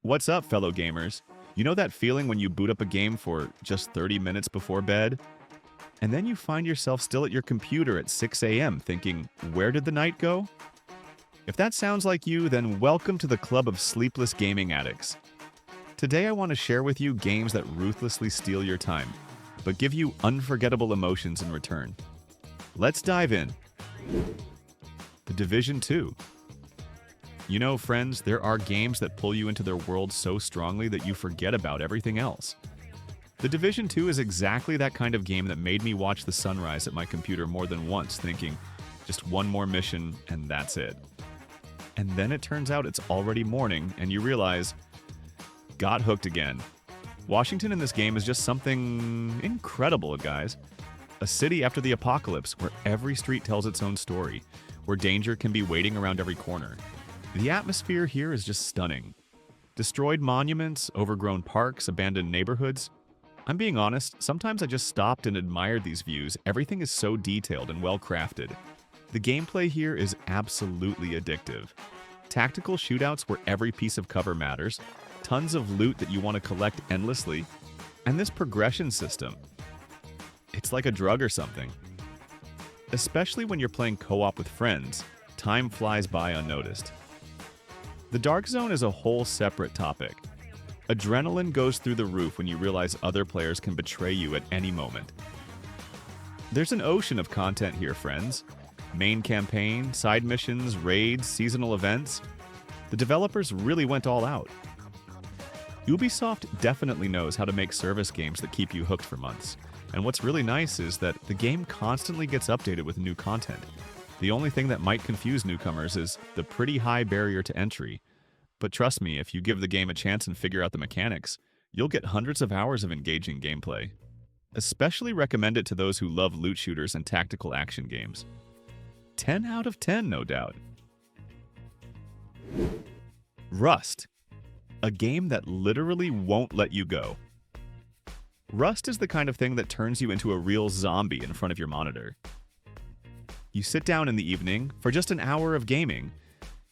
What's up, fellow gamers? You know that feeling when you boot up a game for just 30 minutes before bed? And then you find yourself still at your computer at 6 a.m. thinking, where did the night go? If that sounds like you, then welcome to the club of sleepless gaming addicts. Today I want to share with you games that ruthlessly steal your time, but give you unforgettable emotions in return. Let's dive in. The Division 2. You know, friends, there are games that pull you into their world so strongly that you forget about everything else. The Division 2 is exactly that kind of game that made me watch the sunrise at my computer more than once, thinking, just one more mission and that's it. And then it turns out it's already morning and you realize, got hooked again. Washington in this game is just something incredible, guys. A city after the apocalypse where every street tells its own story, where danger can be waiting around every corner. The atmosphere here is just stunning. Destroyed monuments, overgrown parks, abandoned neighborhoods. I'm being honest, sometimes I just stopped and admired these views. Everything is so detailed and well crafted. The gameplay here is absolutely addictive. Tactical shootouts where every piece of cover matters, tons of loot that you want to collect endlessly, and this progression system. It's like a drug or something. Especially when you're playing co-op with friends, time flies by unnoticed. The Dark Zone is a whole separate topic. Adrenaline goes through the roof when you realize other players can betray you at any moment. There's an ocean of content here, friends. Main campaign, side missions, raids, seasonal events. The developers really went all out. Ubisoft definitely knows how to make service games that keep you hooked for months. And what's really nice is that the game constantly gets updated with new content. The only thing that might confuse newcomers is the pretty high barrier to entry. But trust me, if you give the game a chance and figure out the mechanics, you'll get hundreds of hours of engaging gameplay. Especially recommend it to those who love loot shooters and tactical action games. 10 out of 10, no doubt. Rust. A game that literally won't let you go. Rust is the kind of thing that turns you into a real zombie in front of your monitor. You sit down in the evening for just an hour of gaming,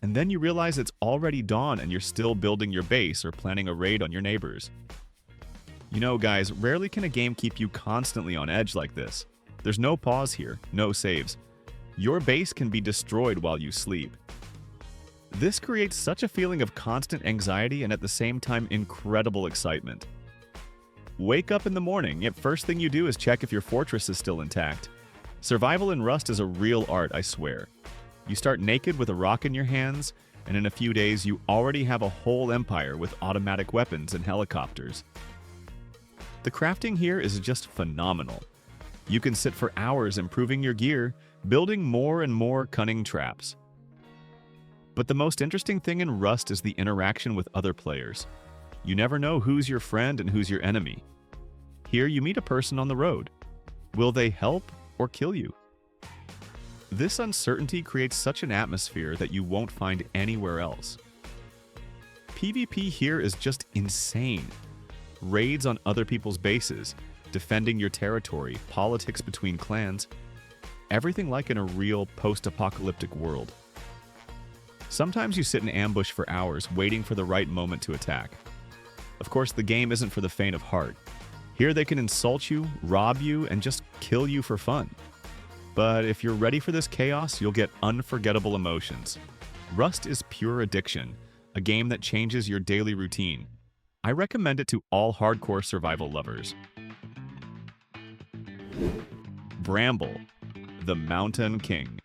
and then you realize it's already dawn and you're still building your base or planning a raid on your neighbors. You know, guys, rarely can a game keep you constantly on edge like this. There's no pause here, no saves. Your base can be destroyed while you sleep. This creates such a feeling of constant anxiety and at the same time incredible excitement. Wake up in the morning, yet first thing you do is check if your fortress is still intact. Survival in Rust is a real art, I swear. You start naked with a rock in your hands, and in a few days you already have a whole empire with automatic weapons and helicopters. The crafting here is just phenomenal. You can sit for hours improving your gear, building more and more cunning traps. But the most interesting thing in Rust is the interaction with other players. You never know who's your friend and who's your enemy. Here you meet a person on the road. Will they help or kill you? This uncertainty creates such an atmosphere that you won't find anywhere else. PvP here is just insane. Raids on other people's bases, defending your territory, politics between clans, everything like in a real post-apocalyptic world. Sometimes you sit in ambush for hours waiting for the right moment to attack. Of course, the game isn't for the faint of heart. Here they can insult you, rob you, and just kill you for fun. But if you're ready for this chaos, you'll get unforgettable emotions. Rust is pure addiction, a game that changes your daily routine. I recommend it to all hardcore survival lovers. Bramble, the Mountain King.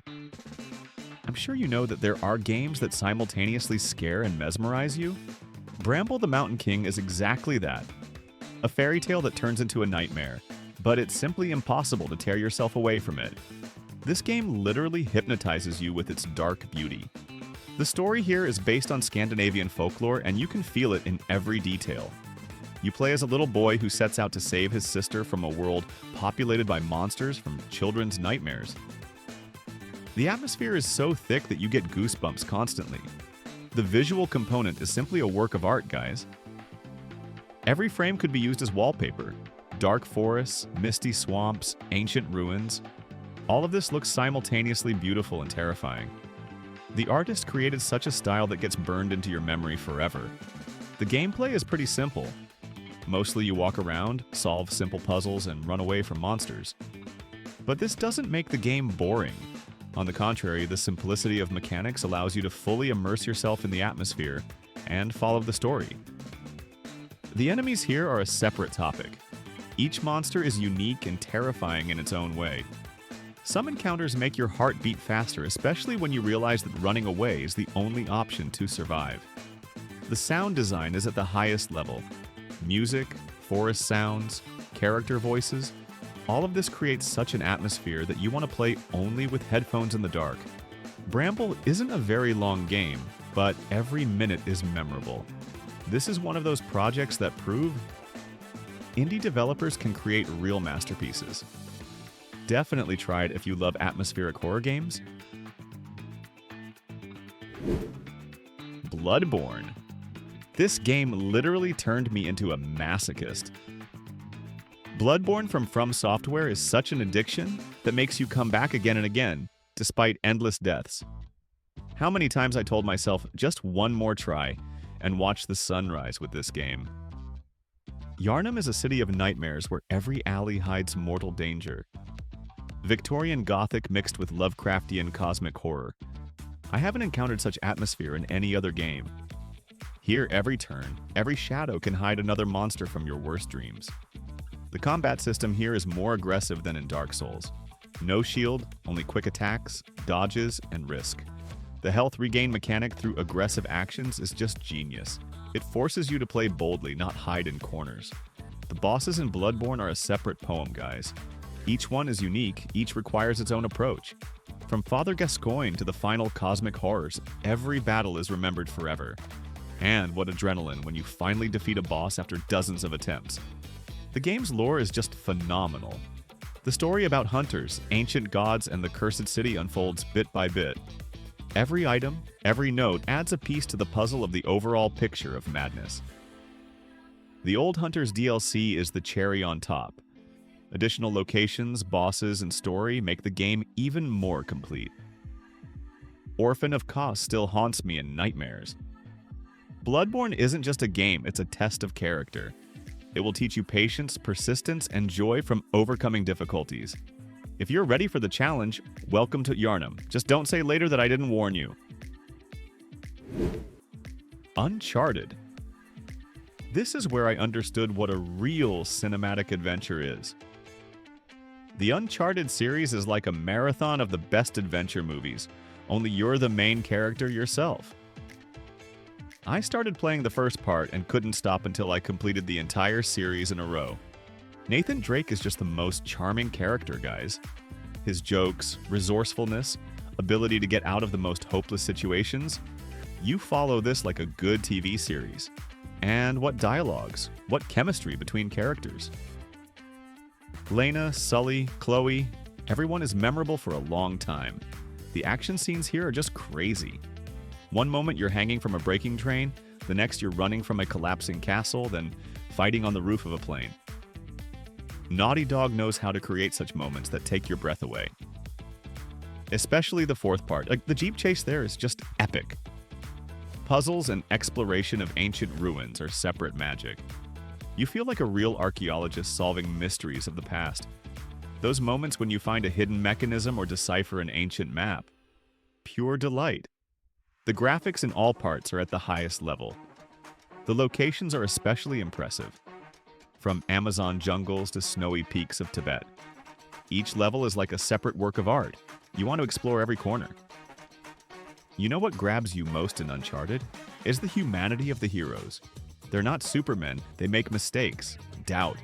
I'm sure you know that there are games that simultaneously scare and mesmerize you. Bramble the Mountain King is exactly that. A fairy tale that turns into a nightmare, but it's simply impossible to tear yourself away from it. This game literally hypnotizes you with its dark beauty. The story here is based on Scandinavian folklore, and you can feel it in every detail. You play as a little boy who sets out to save his sister from a world populated by monsters from children's nightmares. The atmosphere is so thick that you get goosebumps constantly. The visual component is simply a work of art, guys. Every frame could be used as wallpaper. Dark forests, misty swamps, ancient ruins. All of this looks simultaneously beautiful and terrifying. The artist created such a style that gets burned into your memory forever. The gameplay is pretty simple. Mostly you walk around, solve simple puzzles, and run away from monsters. But this doesn't make the game boring. On the contrary, the simplicity of mechanics allows you to fully immerse yourself in the atmosphere and follow the story. The enemies here are a separate topic. Each monster is unique and terrifying in its own way. Some encounters make your heart beat faster, especially when you realize that running away is the only option to survive. The sound design is at the highest level. Music, forest sounds, character voices, all of this creates such an atmosphere that you want to play only with headphones in the dark. Bramble isn't a very long game, but every minute is memorable. This is one of those projects that prove indie developers can create real masterpieces. Definitely try it if you love atmospheric horror games. Bloodborne. This game literally turned me into a masochist. Bloodborne from Software is such an addiction that makes you come back again and again, despite endless deaths. How many times I told myself just one more try and watch the sunrise with this game. Yharnam is a city of nightmares where every alley hides mortal danger. Victorian Gothic mixed with Lovecraftian cosmic horror. I haven't encountered such atmosphere in any other game. Here, every turn, every shadow can hide another monster from your worst dreams. The combat system here is more aggressive than in Dark Souls. No shield, only quick attacks, dodges, and risk. The health regain mechanic through aggressive actions is just genius. It forces you to play boldly, not hide in corners. The bosses in Bloodborne are a separate poem, guys. Each one is unique, each requires its own approach. From Father Gascoigne to the final cosmic horrors, every battle is remembered forever. And what adrenaline when you finally defeat a boss after dozens of attempts. The game's lore is just phenomenal. The story about hunters, ancient gods, and the cursed city unfolds bit by bit. Every item, every note adds a piece to the puzzle of the overall picture of madness. The Old Hunters DLC is the cherry on top. Additional locations, bosses, and story make the game even more complete. Orphan of Kos still haunts me in nightmares. Bloodborne isn't just a game, it's a test of character. It will teach you patience, persistence, and joy from overcoming difficulties. If you're ready for the challenge, welcome to Yharnam. Just don't say later that I didn't warn you. Uncharted. This is where I understood what a real cinematic adventure is. The Uncharted series is like a marathon of the best adventure movies, only you're the main character yourself. I started playing the first part and couldn't stop until I completed the entire series in a row. Nathan Drake is just the most charming character, guys. His jokes, resourcefulness, ability to get out of the most hopeless situations. You follow this like a good TV series. And what dialogues, what chemistry between characters. Lena, Sully, Chloe, everyone is memorable for a long time. The action scenes here are just crazy. One moment you're hanging from a breaking train, the next you're running from a collapsing castle, then fighting on the roof of a plane. Naughty Dog knows how to create such moments that take your breath away. Especially the fourth part. Like, the Jeep chase there is just epic. Puzzles and exploration of ancient ruins are separate magic. You feel like a real archaeologist solving mysteries of the past. Those moments when you find a hidden mechanism or decipher an ancient map. Pure delight. The graphics in all parts are at the highest level. The locations are especially impressive. From Amazon jungles to snowy peaks of Tibet. Each level is like a separate work of art. You want to explore every corner. You know what grabs you most in Uncharted? Is the humanity of the heroes. They're not supermen, they make mistakes, doubt,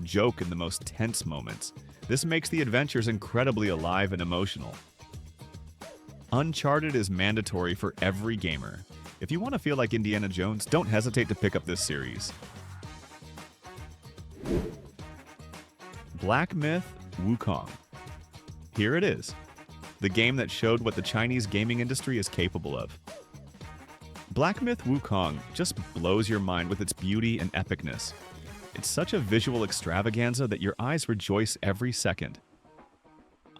joke in the most tense moments. This makes the adventures incredibly alive and emotional. Uncharted is mandatory for every gamer. If you want to feel like Indiana Jones, don't hesitate to pick up this series. Black Myth: Wukong. Here it is, the game that showed what the Chinese gaming industry is capable of. Black Myth: Wukong just blows your mind with its beauty and epicness. It's such a visual extravaganza that your eyes rejoice every second.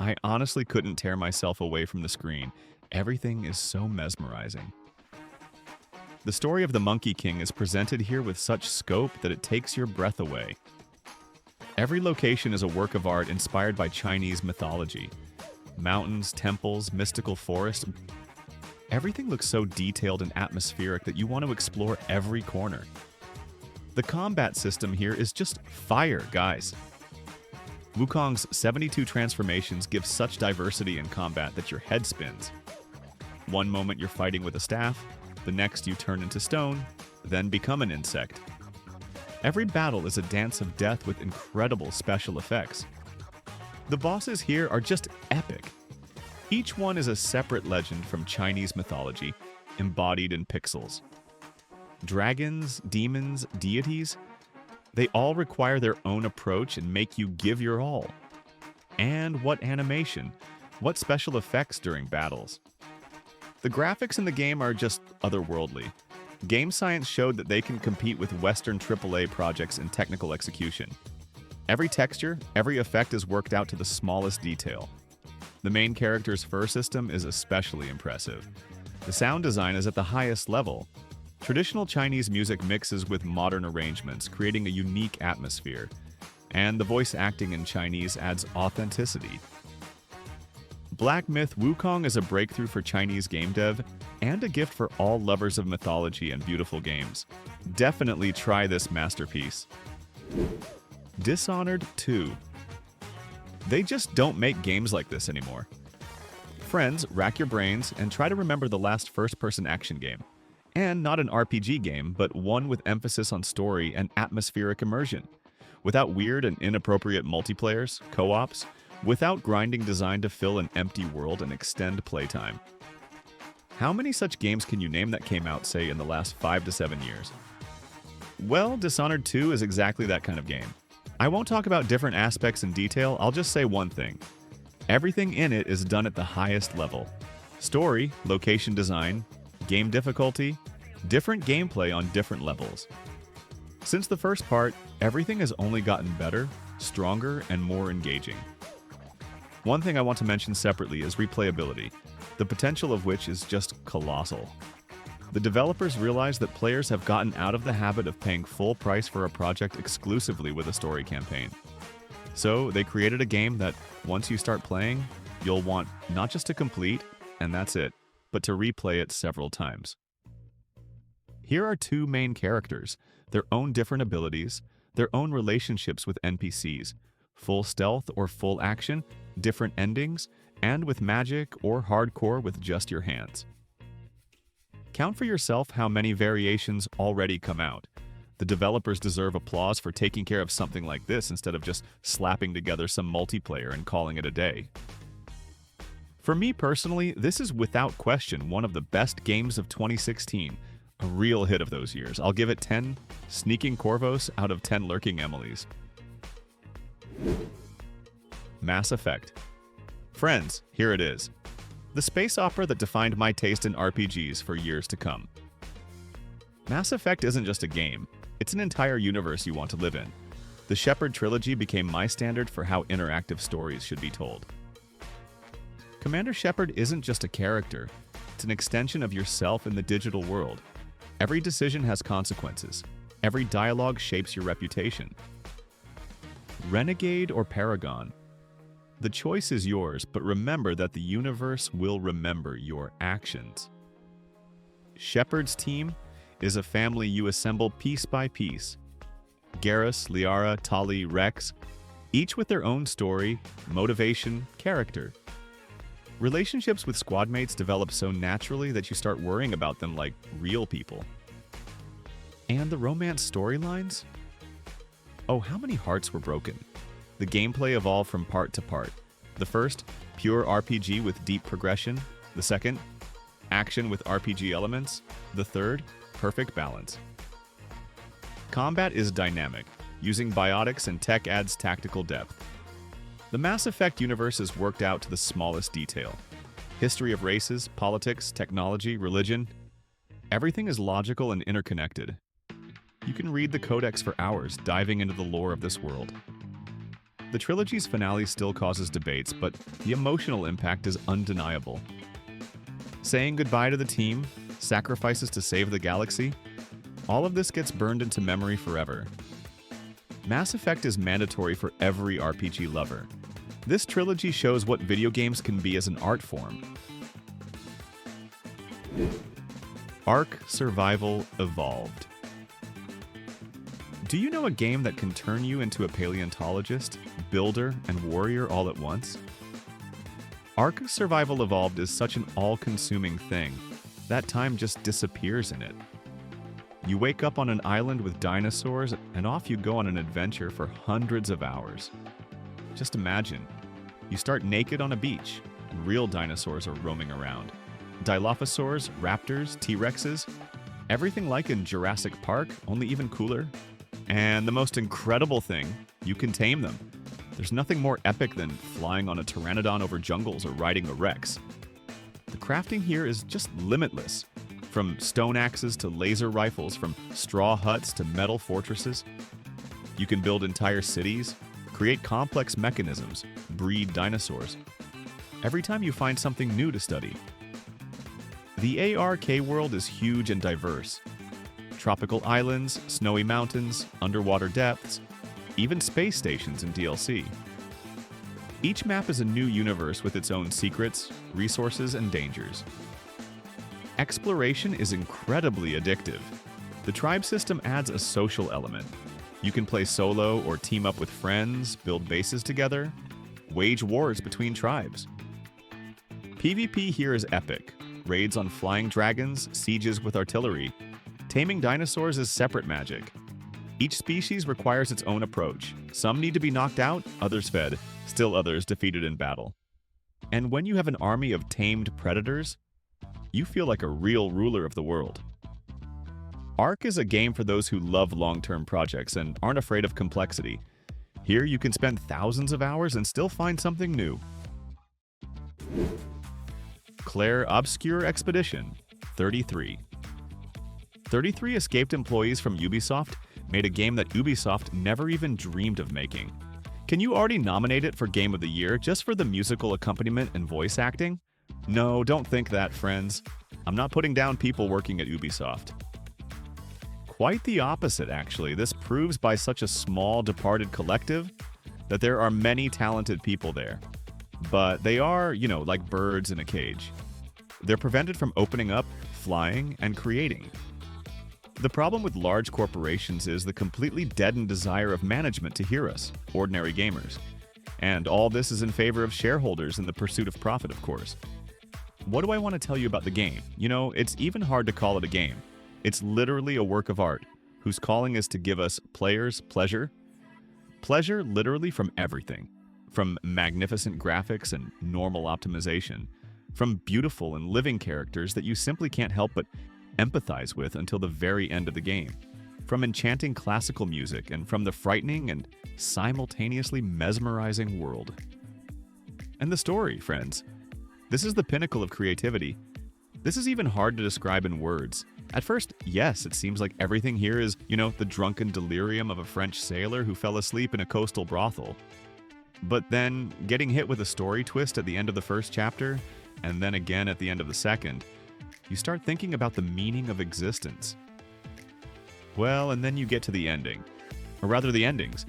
I honestly couldn't tear myself away from the screen. Everything is so mesmerizing. The story of the Monkey King is presented here with such scope that it takes your breath away. Every location is a work of art inspired by Chinese mythology. Mountains, temples, mystical forests. Everything looks so detailed and atmospheric that you want to explore every corner. The combat system here is just fire, guys. Wukong's 72 transformations give such diversity in combat that your head spins. One moment you're fighting with a staff, the next you turn into stone, then become an insect. Every battle is a dance of death with incredible special effects. The bosses here are just epic. Each one is a separate legend from Chinese mythology, embodied in pixels. Dragons, demons, deities, they all require their own approach and make you give your all. And what animation, what special effects during battles. The graphics in the game are just otherworldly. Game Science showed that they can compete with Western AAA projects in technical execution. Every texture, every effect is worked out to the smallest detail. The main character's fur system is especially impressive. The sound design is at the highest level. Traditional Chinese music mixes with modern arrangements, creating a unique atmosphere. And the voice acting in Chinese adds authenticity. Black Myth: Wukong is a breakthrough for Chinese game dev and a gift for all lovers of mythology and beautiful games. Definitely try this masterpiece. Dishonored 2. They just don't make games like this anymore. Friends, rack your brains and try to remember the last first-person action game. And not an RPG game, but one with emphasis on story and atmospheric immersion. Without weird and inappropriate multiplayers, co-ops, without grinding designed to fill an empty world and extend playtime. How many such games can you name that came out, say, in the last 5 to 7 years? Well, Dishonored 2 is exactly that kind of game. I won't talk about different aspects in detail, I'll just say one thing. Everything in it is done at the highest level. Story, location design, game difficulty, different gameplay on different levels. Since the first part, everything has only gotten better, stronger, and more engaging. One thing I want to mention separately is replayability, the potential of which is just colossal. The developers realize that players have gotten out of the habit of paying full price for a project exclusively with a story campaign. So they created a game that, once you start playing, you'll want not just to complete, and that's it, but to replay it several times. Here are two main characters, their own different abilities, their own relationships with NPCs, full stealth or full action, different endings, and with magic or hardcore with just your hands. Count for yourself how many variations already come out. The developers deserve applause for taking care of something like this instead of just slapping together some multiplayer and calling it a day. For me personally, this is without question one of the best games of 2016, a real hit of those years. I'll give it 10 sneaking Corvos out of 10 lurking Emilys. Mass Effect. Friends, here it is. The space opera that defined my taste in RPGs for years to come. Mass Effect isn't just a game, it's an entire universe you want to live in. The Shepard trilogy became my standard for how interactive stories should be told. Commander Shepard isn't just a character, it's an extension of yourself in the digital world. Every decision has consequences. Every dialogue shapes your reputation. Renegade or Paragon? The choice is yours, but remember that the universe will remember your actions. Shepard's team is a family you assemble piece by piece. Garrus, Liara, Tali, Rex, each with their own story, motivation, character. Relationships with squad mates develop so naturally that you start worrying about them like real people. And the romance storylines? Oh, how many hearts were broken? The gameplay evolved from part to part. The first, pure RPG with deep progression. The second, action with RPG elements. The third, perfect balance. Combat is dynamic. Using biotics and tech adds tactical depth. The Mass Effect universe is worked out to the smallest detail. History of races, politics, technology, religion. Everything is logical and interconnected. You can read the codex for hours, diving into the lore of this world. The trilogy's finale still causes debates, but the emotional impact is undeniable. Saying goodbye to the team, sacrifices to save the galaxy, all of this gets burned into memory forever. Mass Effect is mandatory for every RPG lover. This trilogy shows what video games can be as an art form. Ark Survival Evolved. Do you know a game that can turn you into a paleontologist, builder, and warrior all at once? Ark Survival Evolved is such an all-consuming thing that time just disappears in it. You wake up on an island with dinosaurs, and off you go on an adventure for hundreds of hours. Just imagine, you start naked on a beach, and real dinosaurs are roaming around. Dilophosaurs, raptors, T-Rexes, everything like in Jurassic Park, only even cooler. And the most incredible thing, you can tame them. There's nothing more epic than flying on a pteranodon over jungles or riding a Rex. The crafting here is just limitless. From stone axes to laser rifles, from straw huts to metal fortresses. You can build entire cities, create complex mechanisms, breed dinosaurs. Every time you find something new to study. The ARK world is huge and diverse. Tropical islands, snowy mountains, underwater depths, even space stations and DLC. Each map is a new universe with its own secrets, resources, and dangers. Exploration is incredibly addictive. The tribe system adds a social element. You can play solo or team up with friends, build bases together, wage wars between tribes. PvP here is epic. Raids on flying dragons, sieges with artillery. Taming dinosaurs is separate magic. Each species requires its own approach. Some need to be knocked out, others fed, still others defeated in battle. And when you have an army of tamed predators, you feel like a real ruler of the world. Ark is a game for those who love long-term projects and aren't afraid of complexity. Here you can spend thousands of hours and still find something new. Clair Obscur Expedition 33. 33 escaped employees from Ubisoft made a game that Ubisoft never even dreamed of making. Can you already nominate it for Game of the Year just for the musical accompaniment and voice acting? No, don't think that, friends. I'm not putting down people working at Ubisoft. Quite the opposite, actually. This proves by such a small, departed collective that there are many talented people there. But they are, like birds in a cage. They're prevented from opening up, flying, and creating. The problem with large corporations is the completely deadened desire of management to hear us, ordinary gamers. And all this is in favor of shareholders in the pursuit of profit, of course. What do I want to tell you about the game? It's even hard to call it a game. It's literally a work of art, whose calling is to give us players pleasure. Pleasure literally from everything. From magnificent graphics and normal optimization. From beautiful and living characters that you simply can't help but empathize with until the very end of the game. From enchanting classical music and from the frightening and simultaneously mesmerizing world. And the story, friends. This is the pinnacle of creativity. This is even hard to describe in words. At first, yes, it seems like everything here is, the drunken delirium of a French sailor who fell asleep in a coastal brothel. But then, getting hit with a story twist at the end of the first chapter, and then again at the end of the second, you start thinking about the meaning of existence. Well, and then you get to the ending. Or rather, the endings.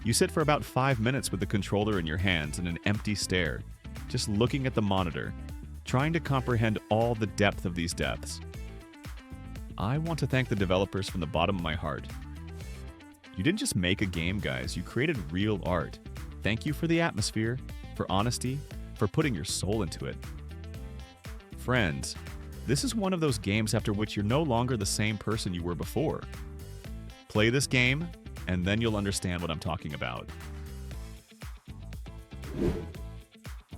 You sit for about 5 minutes with the controller in your hands and an empty stare, just looking at the monitor, trying to comprehend all the depth of these depths. I want to thank the developers from the bottom of my heart. You didn't just make a game, guys. You created real art. Thank you for the atmosphere, for honesty, for putting your soul into it. Friends, this is one of those games after which you're no longer the same person you were before. Play this game, and then you'll understand what I'm talking about.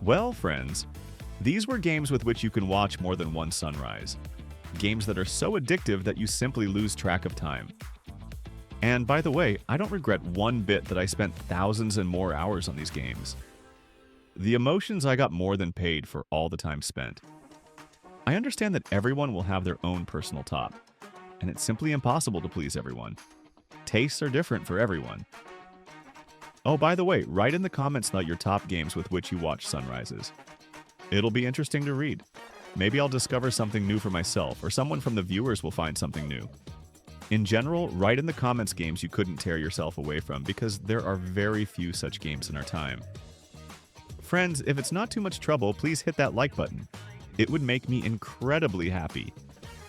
Well, friends, these were games with which you can watch more than one sunrise. Games that are so addictive that you simply lose track of time. And by the way, I don't regret one bit that I spent thousands and more hours on these games. The emotions I got more than paid for all the time spent. I understand that everyone will have their own personal top, and it's simply impossible to please everyone. Tastes are different for everyone. Oh, by the way, write in the comments about your top games with which you watch sunrises. It'll be interesting to read. Maybe I'll discover something new for myself, or someone from the viewers will find something new. In general, write in the comments games you couldn't tear yourself away from, because there are very few such games in our time. Friends, if it's not too much trouble, please hit that like button. It would make me incredibly happy.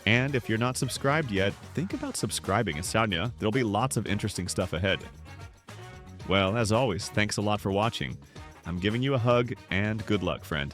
And if you're not subscribed yet, think about subscribing, Asanya. There'll be lots of interesting stuff ahead. Well, as always, thanks a lot for watching. I'm giving you a hug, and good luck, friend.